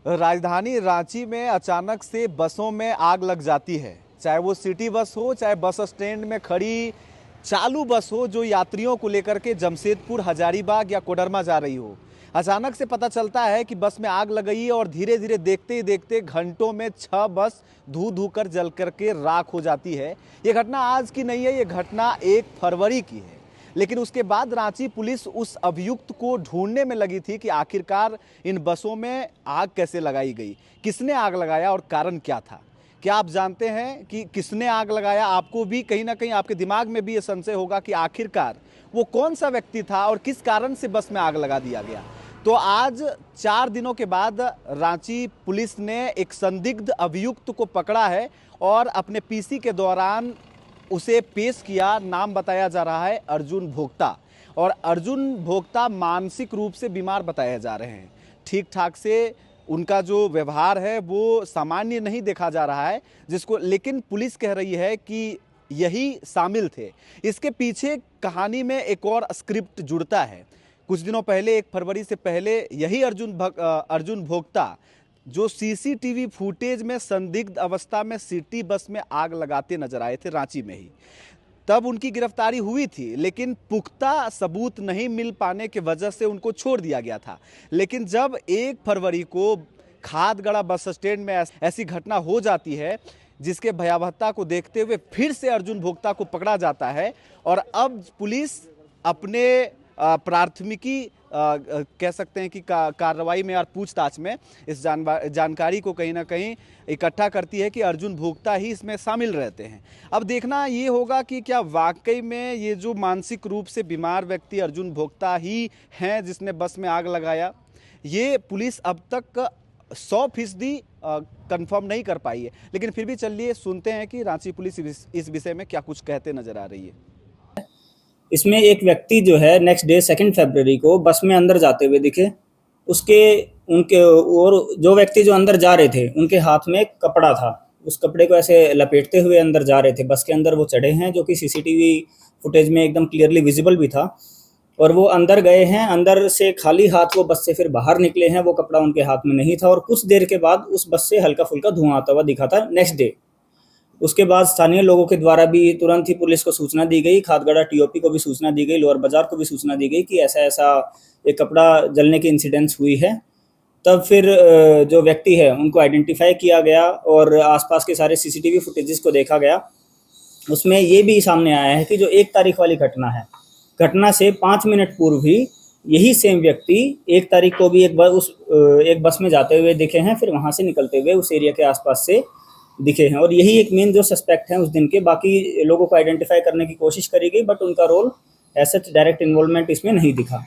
राजधानी रांची में अचानक से बसों में आग लग जाती है। चाहे वो सिटी बस हो, चाहे बस स्टैंड में खड़ी चालू बस हो जो यात्रियों को लेकर के जमशेदपुर, हजारीबाग या कोडरमा जा रही हो। अचानक से पता चलता है कि बस में आग लग गई है और धीरे धीरे देखते ही देखते घंटों में 6 बस धू धू कर जल करके राख हो जाती है। ये घटना आज की नहीं है, ये घटना 1 फरवरी की है। लेकिन उसके बाद रांची पुलिस उस अभियुक्त को ढूंढने में लगी थी कि आखिरकार इन बसों में आग कैसे लगाई गई, किसने आग लगाया और कारण क्या था। क्या आप जानते हैं कि किसने आग लगाया? आपको भी कहीं ना कहीं आपके दिमाग में भी ये संशय होगा कि आखिरकार वो कौन सा व्यक्ति था और किस कारण से बस में आग लगा दिया गया। तो आज 4 दिनों के बाद रांची पुलिस ने एक संदिग्ध अभियुक्त को पकड़ा है और अपने पीसी के दौरान उसे पेश किया। नाम बताया जा रहा है अर्जुन भोक्ता, और अर्जुन भोक्ता मानसिक रूप से बीमार बताए जा रहे हैं। ठीक ठाक से उनका जो व्यवहार है वो सामान्य नहीं देखा जा रहा है, लेकिन पुलिस कह रही है कि यही शामिल थे। इसके पीछे कहानी में एक और स्क्रिप्ट जुड़ता है। कुछ दिनों पहले 1 फरवरी से पहले यही अर्जुन भोक्ता जो सीसीटीवी फुटेज में संदिग्ध अवस्था में सिटी बस में आग लगाते नजर आए थे रांची में ही। तब उनकी गिरफ्तारी हुई थी, लेकिन पुख्ता सबूत नहीं मिल पाने की वजह से उनको छोड़ दिया गया था। लेकिन जब 1 फरवरी को खादगड़ा बस स्टैंड में ऐसी घटना हो जाती है जिसके भयावहता को देखते हुए फिर से अर्जुन भोक्ता को पकड़ा जाता है, और अब पुलिस अपने प्राथमिकी कह सकते हैं कि कार्रवाई में और पूछताछ में इस जानकारी को कहीं ना कहीं इकट्ठा करती है कि अर्जुन भोक्ता ही इसमें शामिल रहते हैं। अब देखना ये होगा कि क्या वाकई में ये जो मानसिक रूप से बीमार व्यक्ति अर्जुन भोक्ता ही हैं जिसने बस में आग लगाया। ये पुलिस अब तक 100% कंफर्म नहीं कर पाई है, लेकिन फिर भी चलिए सुनते हैं कि रांची पुलिस इस विषय में क्या कुछ कहते नजर आ रही है। इसमें एक व्यक्ति जो है नेक्स्ट डे 2 फरवरी को बस में अंदर जाते हुए दिखे। उनके और जो व्यक्ति जो अंदर जा रहे थे उनके हाथ में एक कपड़ा था। उस कपड़े को ऐसे लपेटते हुए अंदर जा रहे थे। बस के अंदर वो चढ़े हैं, जो कि सीसीटीवी फुटेज में एकदम क्लियरली विजिबल भी था। और वो अंदर गए हैं, अंदर से खाली हाथ वो बस से फिर बाहर निकले हैं। वो कपड़ा उनके हाथ में नहीं था और कुछ देर के बाद उस बस से हल्का फुल्का धुआं आता हुआ दिखा था नेक्स्ट डे। उसके बाद स्थानीय लोगों के द्वारा भी तुरंत ही पुलिस को सूचना दी गई, खादगड़ा टीओपी को भी सूचना दी गई, लोअर बाजार को भी सूचना दी गई कि ऐसा ऐसा एक कपड़ा जलने की इंसिडेंस हुई है। तब फिर जो व्यक्ति है उनको आइडेंटिफाई किया गया और आसपास के सारे सीसीटीवी फुटेजेस को देखा गया। उसमें ये भी सामने आया है कि जो 1 तारीख वाली घटना है, घटना से 5 मिनट पूर्व ही यही सेम व्यक्ति 1 तारीख को भी एक बस में जाते हुए दिखे हैं, फिर वहाँ से निकलते हुए उस एरिया के आसपास से दिखे हैं। और यही एक मेन जो सस्पेक्ट हैं उस दिन के। बाकी लोगों को आइडेंटिफाई करने की कोशिश करी गई, बट उनका रोल ऐसा डायरेक्ट इन्वॉल्वमेंट इसमें नहीं दिखा।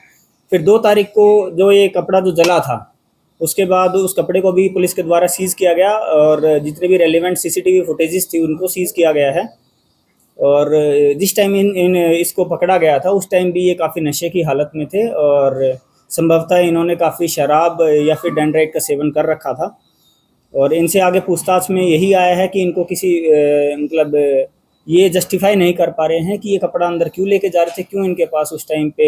फिर 2 तारीख को जो ये कपड़ा जो जला था, उसके बाद उस कपड़े को भी पुलिस के द्वारा सीज़ किया गया और जितने भी रेलिवेंट सीसीटीवी फुटेजेस थी उनको सीज़ किया गया है। और जिस टाइम इसको पकड़ा गया था उस टाइम भी ये काफ़ी नशे की हालत में थे और संभवतः इन्होंने काफ़ी शराब या फिर डेंड्राइट का सेवन कर रखा था। और इनसे आगे पूछताछ में यही आया है कि इनको किसी ये जस्टिफाई नहीं कर पा रहे हैं कि ये कपड़ा अंदर क्यों लेके जा रहे थे, क्यों इनके पास उस टाइम पे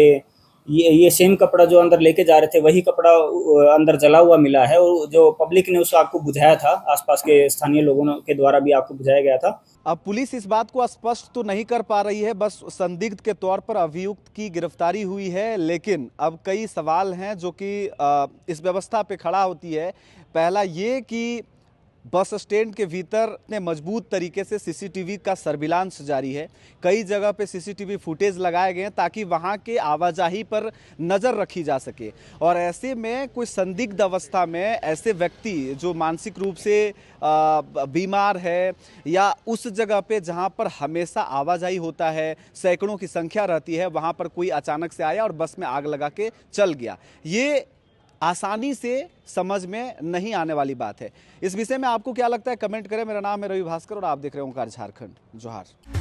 ये सेम कपड़ा जो अंदर लेके जा रहे थे वही कपड़ा अंदर जला हुआ मिला है। और जो पब्लिक ने उस आग को बुझाया था, आसपास के स्थानीय लोगों के द्वारा भी आग को बुझाया गया था। अब पुलिस इस बात को स्पष्ट तो नहीं कर पा रही है, बस संदिग्ध के तौर पर अभियुक्त की गिरफ्तारी हुई है। लेकिन अब कई सवाल हैं जो कि इस व्यवस्था पे खड़ा होती है। पहला ये कि बस स्टैंड के भीतर इतने मजबूत तरीके से सीसीटीवी का सर्विलांस जारी है। कई जगह पे सीसीटीवी फुटेज लगाए गए हैं ताकि वहां के आवाजाही पर नज़र रखी जा सके। और ऐसे में कोई संदिग्ध अवस्था में ऐसे व्यक्ति जो मानसिक रूप से बीमार है या उस जगह पे जहां पर हमेशा आवाजाही होता है, सैकड़ों की संख्या रहती है, वहां पर कोई अचानक से आया और बस में आग लगा के चल गया, ये आसानी से समझ में नहीं आने वाली बात है। इस विषय में आपको क्या लगता है, कमेंट करें। मेरा नाम है रवि भास्कर और आप देख रहे हैं ओंकार झारखंड। जोहार।